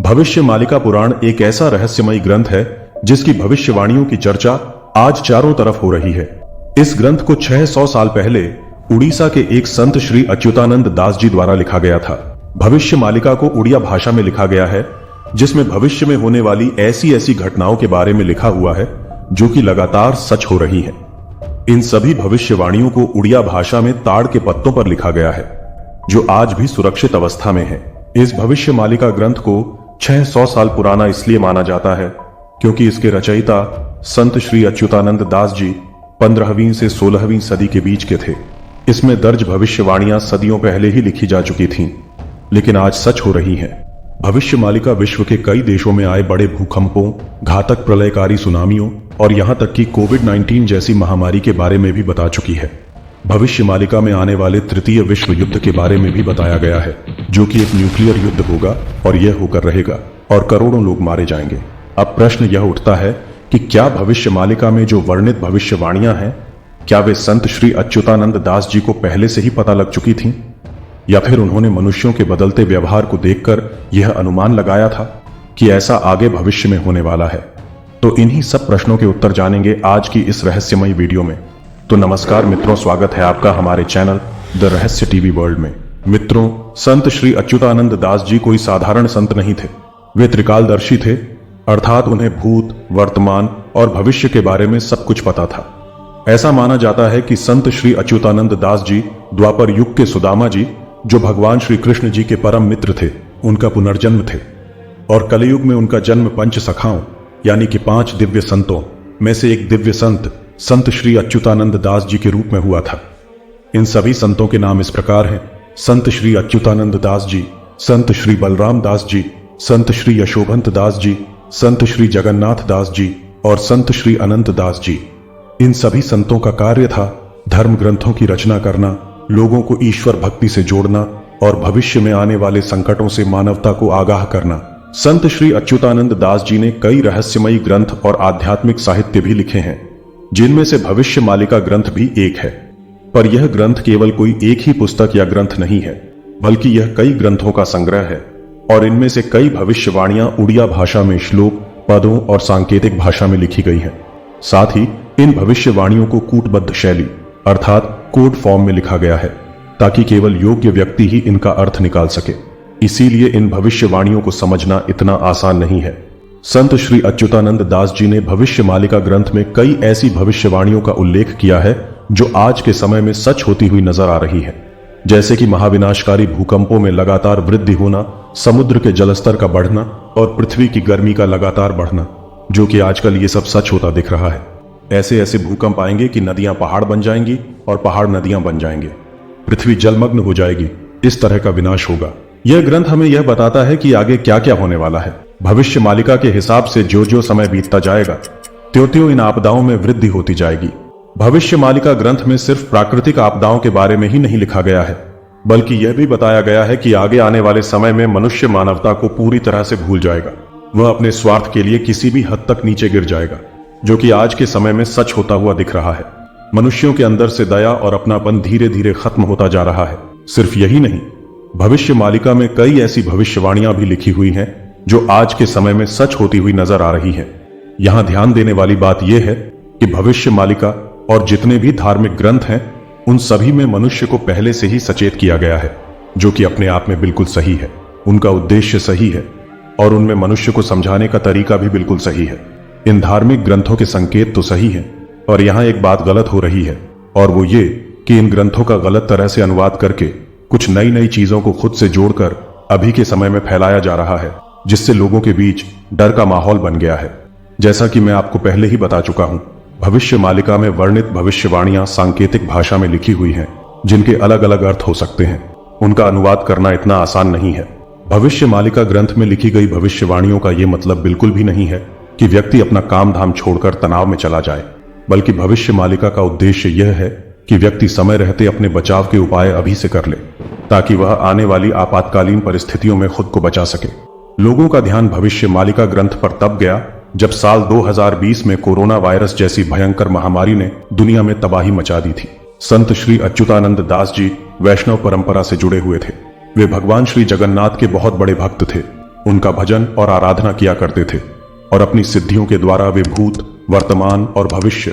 भविष्य मालिका पुराण एक ऐसा रहस्यमयी ग्रंथ है जिसकी भविष्यवाणियों की चर्चा आज चारों तरफ हो रही है। इस ग्रंथ को 600 साल पहले उड़ीसा के एक संत श्री अच्युतानंद दास जी द्वारा लिखा गया था। भविष्य मालिका को उड़िया भाषा में लिखा गया है, जिसमें भविष्य में होने वाली ऐसी ऐसी घटनाओं के बारे में लिखा हुआ है जो कि लगातार सच हो रही है। इन सभी भविष्यवाणियों को उड़िया भाषा में ताड़ के पत्तों पर लिखा गया है, जो आज भी सुरक्षित अवस्था में है। इस भविष्य मालिका ग्रंथ को 600 साल पुराना इसलिए माना जाता है क्योंकि इसके रचयिता संत श्री अच्युतानंद दास जी 15वीं से 16वीं सदी के बीच के थे। इसमें दर्ज भविष्यवाणियां सदियों पहले ही लिखी जा चुकी थीं, लेकिन आज सच हो रही हैं। भविष्य मालिका विश्व के कई देशों में आए बड़े भूकंपों, घातक प्रलयकारी सुनामियों और यहां तक कि कोविड-19 जैसी महामारी के बारे में भी बता चुकी है। भविष्य मालिका में आने वाले तृतीय विश्व युद्ध के बारे में भी बताया गया है, जो कि एक न्यूक्लियर युद्ध होगा और यह होकर रहेगा और करोड़ों लोग मारे जाएंगे। अब प्रश्न यह उठता है कि क्या भविष्य मालिका में जो वर्णित भविष्यवाणियां हैं, क्या वे संत श्री अच्युतानंद दास जी को पहले से ही पता लग चुकी थीं, या फिर उन्होंने मनुष्यों के बदलते व्यवहार को देखकर यह अनुमान लगाया था कि ऐसा आगे भविष्य में होने वाला है। तो इन्हीं सब प्रश्नों के उत्तर जानेंगे आज की इस रहस्यमयी वीडियो में। तो नमस्कार मित्रों, स्वागत है आपका हमारे चैनल द रहस्य टीवी वर्ल्ड में। मित्रों, संत श्री अच्युतानंद दास जी कोई साधारण संत नहीं थे। वे त्रिकालदर्शी थे, अर्थात उन्हें भूत, वर्तमान और भविष्य के बारे में सब कुछ पता था। ऐसा माना जाता है कि संत श्री अच्युतानंद दास जी द्वापर युग के सुदामा जी, जो भगवान श्री कृष्ण जी के परम मित्र थे, उनका पुनर्जन्म थे और कलयुग में उनका जन्म पंच सखाओं यानी कि 5 दिव्य संतों में से एक दिव्य संत श्री अच्युतानंद दास जी के रूप में हुआ था। इन सभी संतों के नाम इस प्रकार हैं: संत श्री अच्युतानंद दास जी, संत श्री बलराम दास जी, संत श्री यशोभंत दास जी, संत श्री जगन्नाथ दास जी और संत श्री अनंत दास जी। इन सभी संतों का कार्य था धर्म ग्रंथों की रचना करना, लोगों को ईश्वर भक्ति से जोड़ना और भविष्य में आने वाले संकटों से मानवता को आगाह करना। संत श्री अच्युतानंद दास जी ने कई रहस्यमयी ग्रंथ और आध्यात्मिक साहित्य भी लिखे हैं, जिनमें से भविष्य मालिका ग्रंथ भी एक है। पर यह ग्रंथ केवल कोई एक ही पुस्तक या ग्रंथ नहीं है, बल्कि यह कई ग्रंथों का संग्रह है और इनमें से कई भविष्यवाणियां उड़िया भाषा में श्लोक, पदों और सांकेतिक भाषा में लिखी गई हैं। साथ ही इन भविष्यवाणियों को कूटबद्ध शैली अर्थात कोड फॉर्म में लिखा गया है, ताकि केवल योग्य व्यक्ति ही इनका अर्थ निकाल सके। इसीलिए इन भविष्यवाणियों को समझना इतना आसान नहीं है। संत श्री अच्युतानंद दास जी ने भविष्य मालिका ग्रंथ में कई ऐसी भविष्यवाणियों का उल्लेख किया है जो आज के समय में सच होती हुई नजर आ रही है, जैसे कि महाविनाशकारी भूकंपों में लगातार वृद्धि होना, समुद्र के जलस्तर का बढ़ना और पृथ्वी की गर्मी का लगातार बढ़ना, जो कि आजकल ये सब सच होता दिख रहा है। ऐसे ऐसे भूकंप आएंगे कि नदियां पहाड़ बन जाएंगी और पहाड़ नदियां बन जाएंगे, पृथ्वी जलमग्न हो जाएगी। इस तरह का विनाश होगा। यह ग्रंथ हमें यह बताता है कि आगे क्या क्या होने वाला है। भविष्य मालिका के हिसाब से जो जो समय बीतता जाएगा, त्यों-त्यों इन आपदाओं में वृद्धि होती जाएगी। भविष्य मालिका ग्रंथ में सिर्फ प्राकृतिक आपदाओं के बारे में ही नहीं लिखा गया है, बल्कि यह भी बताया गया है कि आगे आने वाले समय में मनुष्य मानवता को पूरी तरह से भूल जाएगा। वह अपने स्वार्थ के लिए किसी भी हद तक नीचे गिर जाएगा, जो कि आज के समय में सच होता हुआ दिख रहा है। मनुष्यों के अंदर से दया और अपनापन धीरे धीरे खत्म होता जा रहा है। सिर्फ यही नहीं, भविष्य मालिका में कई ऐसी भविष्यवाणियां भी लिखी हुई हैं जो आज के समय में सच होती हुई नजर आ रही हैं। यहां ध्यान देने वाली बात यह है कि भविष्य मालिका और जितने भी धार्मिक ग्रंथ हैं, उन सभी में मनुष्य को पहले से ही सचेत किया गया है, जो कि अपने आप में बिल्कुल सही है। उनका उद्देश्य सही है और उनमें मनुष्य को समझाने का तरीका भी बिल्कुल सही है। इन धार्मिक ग्रंथों के संकेत तो सही हैं, और यहां एक बात गलत हो रही है, और वो ये कि इन ग्रंथों का गलत तरह से अनुवाद करके कुछ नई नई चीजों को खुद से जोड़कर अभी के समय में फैलाया जा रहा है, जिससे लोगों के बीच डर का माहौल बन गया है। जैसा कि मैं आपको पहले ही बता चुका हूं, भविष्य मालिका में वर्णित भविष्यवाणियां सांकेतिक भाषा में लिखी हुई हैं, जिनके अलग अलग अर्थ हो सकते हैं। उनका अनुवाद करना इतना आसान नहीं है। भविष्य मालिका ग्रंथ में लिखी गई भविष्यवाणियों का यह मतलब बिल्कुल भी नहीं है कि व्यक्ति अपना काम धाम छोड़कर तनाव में चला जाए, बल्कि भविष्य मालिका का उद्देश्य यह है कि व्यक्ति समय रहते अपने बचाव के उपाय अभी से कर ले, ताकि वह आने वाली आपातकालीन परिस्थितियों में खुद को बचा सके। लोगों का ध्यान भविष्य मालिका ग्रंथ पर तब गया जब साल 2020 में कोरोना वायरस जैसी भयंकर महामारी ने दुनिया में तबाही मचा दी थी। संत श्री अच्युतानंद दास जी वैष्णव परंपरा से जुड़े हुए थे। वे भगवान श्री जगन्नाथ के बहुत बड़े भक्त थे उनका भजन और आराधना किया करते थे और अपनी सिद्धियों के द्वारा वे भूत, वर्तमान और भविष्य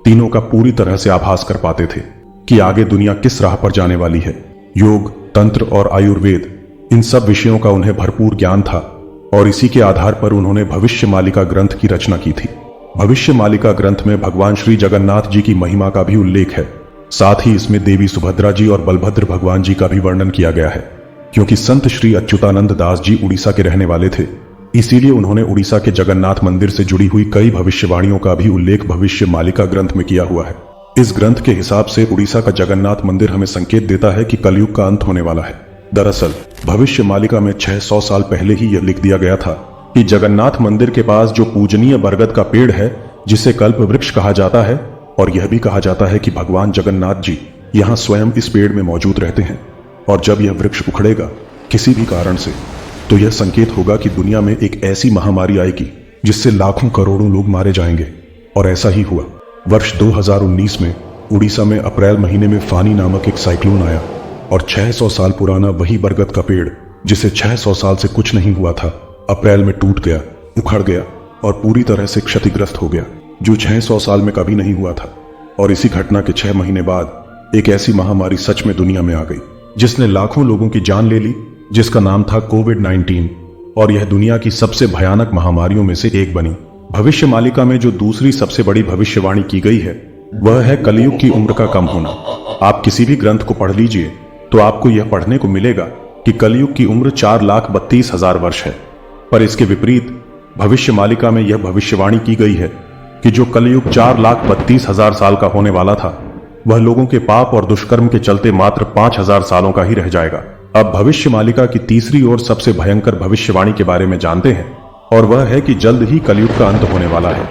तीनों का पूरी तरह से आभास कर पाते थे कि आगे दुनिया किस राह पर जाने वाली है। योग, तंत्र और आयुर्वेद, इन सब विषयों का उन्हें भरपूर ज्ञान था और इसी के आधार पर उन्होंने भविष्य मालिका ग्रंथ की रचना की थी। भविष्य मालिका ग्रंथ में भगवान श्री जगन्नाथ जी की महिमा का भी उल्लेख है। साथ ही इसमें देवी सुभद्रा जी और बलभद्र भगवान जी का भी वर्णन किया गया है। क्योंकि संत श्री अच्युतानंद दास जी उड़ीसा के रहने वाले थे, इसीलिए उन्होंने उड़ीसा के जगन्नाथ मंदिर से जुड़ी हुई कई भविष्यवाणियों का भी उल्लेख भविष्य मालिका ग्रंथ में किया हुआ है। इस ग्रंथ के हिसाब से उड़ीसा का जगन्नाथ मंदिर हमें संकेत देता है कि कलयुग का अंत होने वाला है। दरअसल भविष्य मालिका में 600 साल पहले ही यह लिख दिया गया था कि जगन्नाथ मंदिर के पास जो पूजनीय बरगद का पेड़ है, जिसे कल्प वृक्ष कहा जाता है, और यह भी कहा जाता है कि भगवान जगन्नाथ जी यहाँ स्वयं इस पेड़ में मौजूद रहते हैं, और जब यह वृक्ष उखड़ेगा किसी भी कारण से, तो यह संकेत होगा कि दुनिया में एक ऐसी महामारी आएगी जिससे लाखों करोड़ों लोग मारे जाएंगे। और ऐसा ही हुआ। वर्ष 2019 में उड़ीसा में अप्रैल महीने में फानी नामक एक साइक्लोन आया और 600 साल पुराना वही बरगद का पेड़, जिसे 600 साल से कुछ नहीं हुआ था, अप्रैल में टूट गया, उखड़ गया और पूरी तरह से क्षतिग्रस्त हो गया, जो 600 साल में कभी नहीं हुआ था। और इसी घटना के 6 महीने बाद एक ऐसी महामारी सच में दुनिया में आ गई जिसने लाखों लोगों की जान ले ली, जिसका नाम था कोविड-19, और यह दुनिया की सबसे भयानक महामारियों में से एक बनी। भविष्य मालिका में जो दूसरी सबसे बड़ी भविष्यवाणी की गई है वह है कलयुग की उम्र का कम होना। आप किसी भी ग्रंथ को पढ़ लीजिए तो आपको यह पढ़ने को मिलेगा कि कलयुग की उम्र 4,32,000 वर्ष है। पर इसके विपरीत भविष्य मालिका में यह भविष्यवाणी की गई है कि जो कलयुग 4,32,000 साल का होने वाला था, वह लोगों के पाप और दुष्कर्म के चलते मात्र 5,000 सालों का ही रह जाएगा। अब भविष्य मालिका की तीसरी और सबसे भयंकर भविष्यवाणी के बारे में जानते हैं, और वह है कि जल्द ही कलयुग का अंत होने वाला है।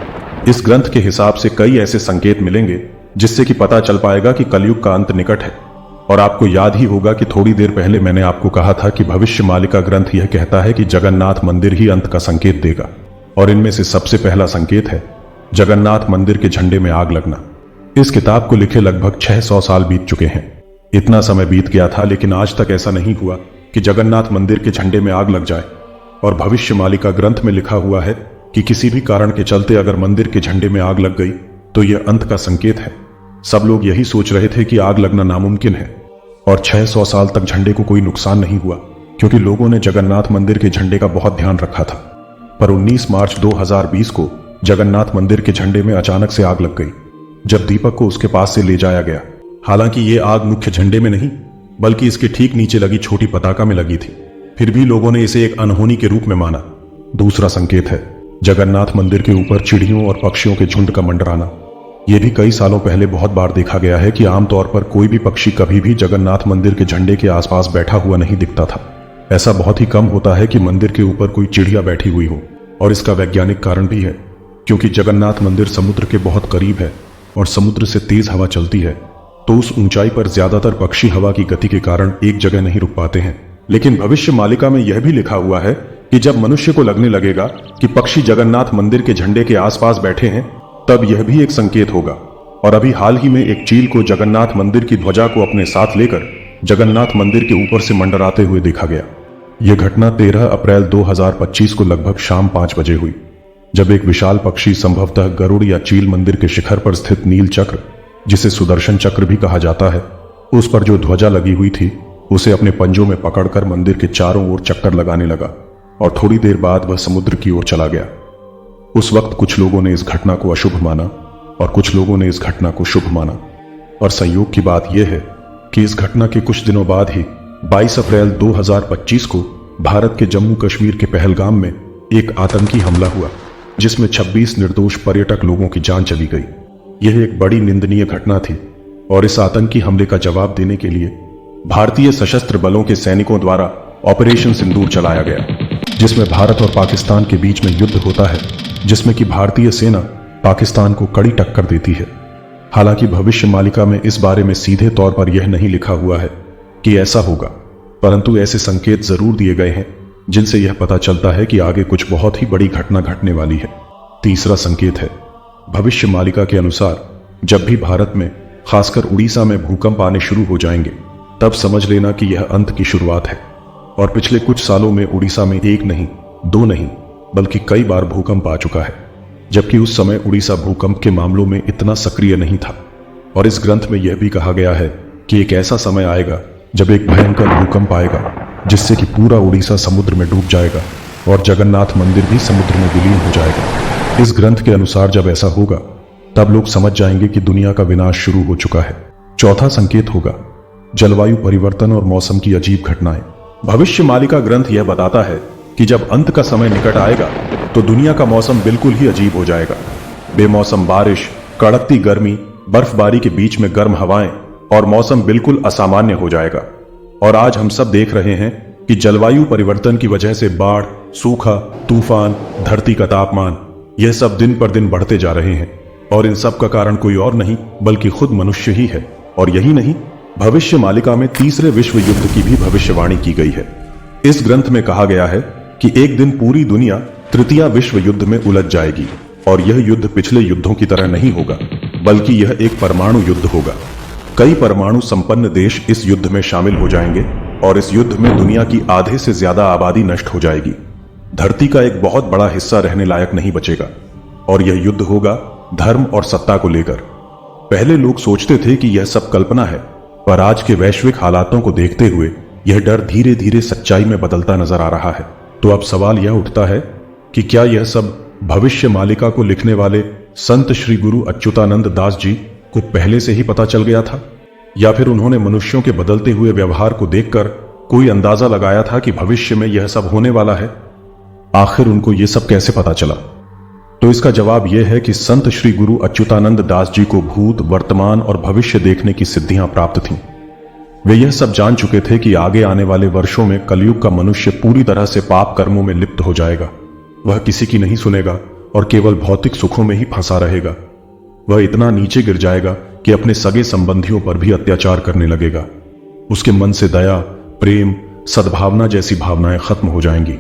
इस ग्रंथ के हिसाब से कई ऐसे संकेत मिलेंगे जिससे कि पता चल पाएगा कि कलयुग का अंत निकट है। और आपको याद ही होगा कि थोड़ी देर पहले मैंने आपको कहा था कि भविष्य मालिका ग्रंथ यह कहता है कि जगन्नाथ मंदिर ही अंत का संकेत देगा, और इनमें से सबसे पहला संकेत है जगन्नाथ मंदिर के झंडे में आग लगना। इस किताब को लिखे लगभग 600 साल बीत चुके हैं। इतना समय बीत गया था, लेकिन आज तक ऐसा नहीं हुआ कि जगन्नाथ मंदिर के झंडे में आग लग जाए। और भविष्य मालिका ग्रंथ में लिखा हुआ है कि किसी भी कारण के चलते अगर मंदिर के झंडे में आग लग गई तो यह अंत का संकेत है। सब लोग यही सोच रहे थे कि आग लगना नामुमकिन है, और 600 साल तक झंडे को कोई नुकसान नहीं हुआ, क्योंकि लोगों ने जगन्नाथ मंदिर के झंडे का बहुत ध्यान रखा था। पर 19 मार्च 2020 को जगन्नाथ मंदिर के झंडे में अचानक से आग लग गई, जब दीपक को उसके पास से ले जाया गया। हालांकि ये आग मुख्य झंडे में नहीं, बल्कि इसके ठीक नीचे लगी छोटी पताका में लगी थी। फिर भी लोगों ने इसे एक अनहोनी के रूप में माना। दूसरा संकेत है जगन्नाथ मंदिर के ऊपर चिड़ियों और पक्षियों के झुंड का मंडराना। यह भी कई सालों पहले बहुत बार देखा गया है कि आमतौर पर कोई भी पक्षी कभी भी जगन्नाथ मंदिर के झंडे के आसपास बैठा हुआ नहीं दिखता था। ऐसा बहुत ही कम होता है कि मंदिर के ऊपर कोई चिड़िया बैठी हुई हो, और इसका वैज्ञानिक कारण भी है, क्योंकि जगन्नाथ मंदिर समुद्र के बहुत करीब है और समुद्र से तेज हवा चलती है, तो उस ऊंचाई पर ज्यादातर पक्षी हवा की गति के कारण एक जगह नहीं रुक पाते हैं। लेकिन भविष्य मालिका में यह भी लिखा हुआ है कि जब मनुष्य को लगने लगेगा कि पक्षी जगन्नाथ मंदिर के झंडे के आसपास बैठे हैं, तब यह भी एक संकेत होगा। और अभी हाल ही में एक चील को जगन्नाथ मंदिर की ध्वजा को अपने साथ लेकर जगन्नाथ मंदिर के ऊपर से मंडराते हुए देखा गया। यह घटना 13 अप्रैल 2025 को लगभग शाम 5 बजे हुई, जब एक विशाल पक्षी, संभवतः गरुड़ या चील, मंदिर के शिखर पर स्थित नील चक्र, जिसे सुदर्शन चक्र भी कहा जाता है, उस पर जो ध्वजा लगी हुई थी उसे अपने पंजों में पकड़कर मंदिर के चारों ओर चक्कर लगाने लगा, और थोड़ी देर बाद वह समुद्र की ओर चला गया। उस वक्त कुछ लोगों ने इस घटना को अशुभ माना और कुछ लोगों ने इस घटना को शुभ माना। और संयोग की बात यह है कि इस घटना के कुछ दिनों बाद ही 22 अप्रैल 2025 को भारत के जम्मू कश्मीर के पहलगाम में एक आतंकी हमला हुआ, जिसमें 26 निर्दोष पर्यटक लोगों की जान चली गई। यह एक बड़ी निंदनीय घटना थी, और इस आतंकी हमले का जवाब देने के लिए भारतीय सशस्त्र बलों के सैनिकों द्वारा ऑपरेशन सिंदूर चलाया गया, जिसमें भारत और पाकिस्तान के बीच में युद्ध होता है, जिसमें कि भारतीय सेना पाकिस्तान को कड़ी टक्कर देती है। हालांकि भविष्य मालिका में इस बारे में सीधे तौर पर यह नहीं लिखा हुआ है कि ऐसा होगा, परंतु ऐसे संकेत जरूर दिए गए हैं जिनसे यह पता चलता है कि आगे कुछ बहुत ही बड़ी घटना घटने वाली है। तीसरा संकेत है भविष्य मालिका के अनुसार जब भी भारत में, खासकर उड़ीसा में भूकंप आने शुरू हो जाएंगे, तब समझ लेना कि यह अंत की शुरुआत है। और पिछले कुछ सालों में उड़ीसा में एक नहीं दो नहीं बल्कि कई बार भूकंप आ चुका है, जबकि उस समय उड़ीसा भूकंप के मामलों में इतना सक्रिय नहीं था। और इस ग्रंथ में यह भी कहा गया है कि एक ऐसा समय आएगा जब एक भयंकर भूकंप आएगा जिससे कि पूरा उड़ीसा समुद्र में डूब जाएगा और जगन्नाथ मंदिर भी समुद्र में विलीन हो जाएगा। इस ग्रंथ के अनुसार जब ऐसा होगा तब लोग समझ जाएंगे कि दुनिया का विनाश शुरू हो चुका है। चौथा संकेत होगा जलवायु परिवर्तन और मौसम की अजीब घटनाएं। भविष्यवाणी ग्रंथ यह बताता है कि जब अंत का समय निकट आएगा तो दुनिया का मौसम बिल्कुल ही अजीब हो जाएगा। बेमौसम बारिश, कड़कती गर्मी, बर्फबारी के बीच में गर्म हवाएं और मौसम बिल्कुल असामान्य हो जाएगा। और आज हम सब देख रहे हैं कि जलवायु परिवर्तन की वजह से बाढ़, सूखा, तूफान, धरती का तापमान, यह सब दिन पर दिन बढ़ते जा रहे हैं। और इन सब का कारण कोई और नहीं बल्कि खुद मनुष्य ही है। और यही नहीं, भविष्य मालिका में तीसरे विश्व युद्ध की भी भविष्यवाणी की गई है। इस ग्रंथ में कहा गया है कि एक दिन पूरी दुनिया तृतीय विश्व युद्ध में उलझ जाएगी। और यह युद्ध पिछले युद्धों की तरह नहीं होगा बल्कि यह एक परमाणु युद्ध होगा। कई परमाणु संपन्न देश इस युद्ध में शामिल हो जाएंगे और इस युद्ध में दुनिया की आधे से ज्यादा आबादी नष्ट हो जाएगी। धरती का एक बहुत बड़ा हिस्सा रहने लायक नहीं बचेगा। और यह युद्ध होगा धर्म और सत्ता को लेकर। पहले लोग सोचते थे कि यह सब कल्पना है, पर आज के वैश्विक हालातों को देखते हुए यह डर धीरे धीरे सच्चाई में बदलता नजर आ रहा है। तो अब सवाल यह उठता है कि क्या यह सब भविष्य मालिका को लिखने वाले संत श्री गुरु अच्युतानंद दास जी को पहले से ही पता चल गया था, या फिर उन्होंने मनुष्यों के बदलते हुए व्यवहार को देखकर कोई अंदाजा लगाया था कि भविष्य में यह सब होने वाला है? आखिर उनको यह सब कैसे पता चला? तो इसका जवाब यह है कि संत श्री गुरु अच्युतानंद दास जी को भूत, वर्तमान और भविष्य देखने की सिद्धियां प्राप्त थीं। वे यह सब जान चुके थे कि आगे आने वाले वर्षों में कलयुग का मनुष्य पूरी तरह से पाप कर्मों में लिप्त हो जाएगा। वह किसी की नहीं सुनेगा और केवल भौतिक सुखों में ही फंसा रहेगा। वह इतना नीचे गिर जाएगा कि अपने सगे संबंधियों पर भी अत्याचार करने लगेगा। उसके मन से दया, प्रेम, सद्भावना जैसी भावनाएं खत्म हो जाएंगी।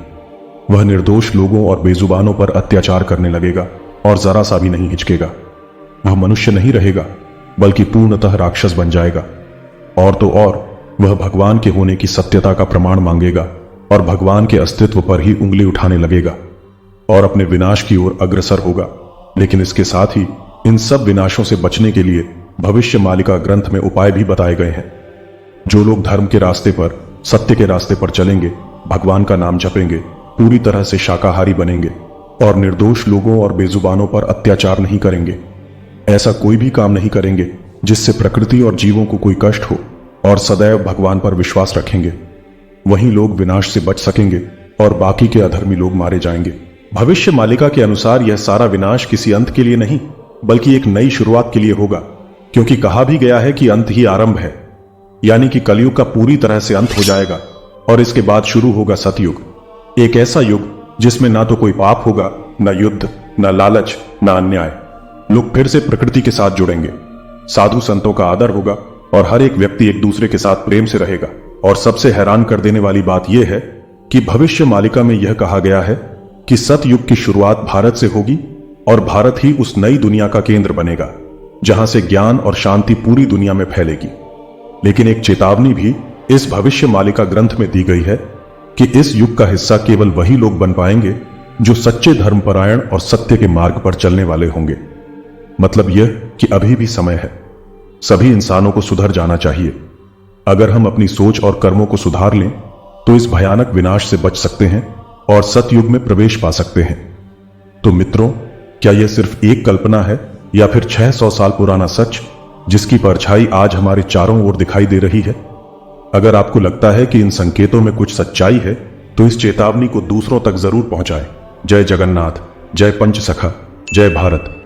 वह निर्दोष लोगों और बेजुबानों पर अत्याचार करने लगेगा और जरा सा भी नहीं हिचकेगा। वह मनुष्य नहीं रहेगा बल्कि पूर्णतः राक्षस बन जाएगा। और तो और वह भगवान के होने की सत्यता का प्रमाण मांगेगा और भगवान के अस्तित्व पर ही उंगली उठाने लगेगा और अपने विनाश की ओर अग्रसर होगा। लेकिन इसके साथ ही इन सब विनाशों से बचने के लिए भविष्य मालिका ग्रंथ में उपाय भी बताए गए हैं। जो लोग धर्म के रास्ते पर, सत्य के रास्ते पर चलेंगे, भगवान का नाम जपेंगे, पूरी तरह से शाकाहारी बनेंगे और निर्दोष लोगों और बेजुबानों पर अत्याचार नहीं करेंगे, ऐसा कोई भी काम नहीं करेंगे जिससे प्रकृति और जीवों को कोई कष्ट हो, और सदैव भगवान पर विश्वास रखेंगे, वहीं लोग विनाश से बच सकेंगे और बाकी के अधर्मी लोग मारे जाएंगे। भविष्य मालिका के अनुसार यह सारा विनाश किसी अंत के लिए नहीं बल्कि एक नई शुरुआत के लिए होगा, क्योंकि कहा भी गया है कि अंत ही आरंभ है। यानी कि कलयुग का पूरी तरह से अंत हो जाएगा और इसके बाद शुरू होगा सतयुग। एक ऐसा युग जिसमें ना तो कोई पाप होगा, न युद्ध, न लालच, न अन्याय। लोग फिर से प्रकृति के साथ जुड़ेंगे, साधु संतों का आदर होगा और हर एक व्यक्ति एक दूसरे के साथ प्रेम से रहेगा। और सबसे हैरान कर देने वाली बात यह है कि भविष्य मालिका में यह कहा गया है कि सतयुग की शुरुआत भारत से होगी और भारत ही उस नई दुनिया का केंद्र बनेगा जहां से ज्ञान और शांति पूरी दुनिया में फैलेगी। लेकिन एक चेतावनी भी इस भविष्य मालिका ग्रंथ में दी गई है कि इस युग का हिस्सा केवल वही लोग बन पाएंगे जो सच्चे धर्मपरायण और सत्य के मार्ग पर चलने वाले होंगे। मतलब यह कि अभी भी समय है, सभी इंसानों को सुधर जाना चाहिए। अगर हम अपनी सोच और कर्मों को सुधार लें तो इस भयानक विनाश से बच सकते हैं और सतयुग में प्रवेश पा सकते हैं। तो मित्रों, क्या यह सिर्फ एक कल्पना है या फिर 600 साल पुराना सच जिसकी परछाई आज हमारे चारों ओर दिखाई दे रही है? अगर आपको लगता है कि इन संकेतों में कुछ सच्चाई है तो इस चेतावनी को दूसरों तक जरूर पहुंचाएं। जय जगन्नाथ, जय पंचसखा, जय भारत।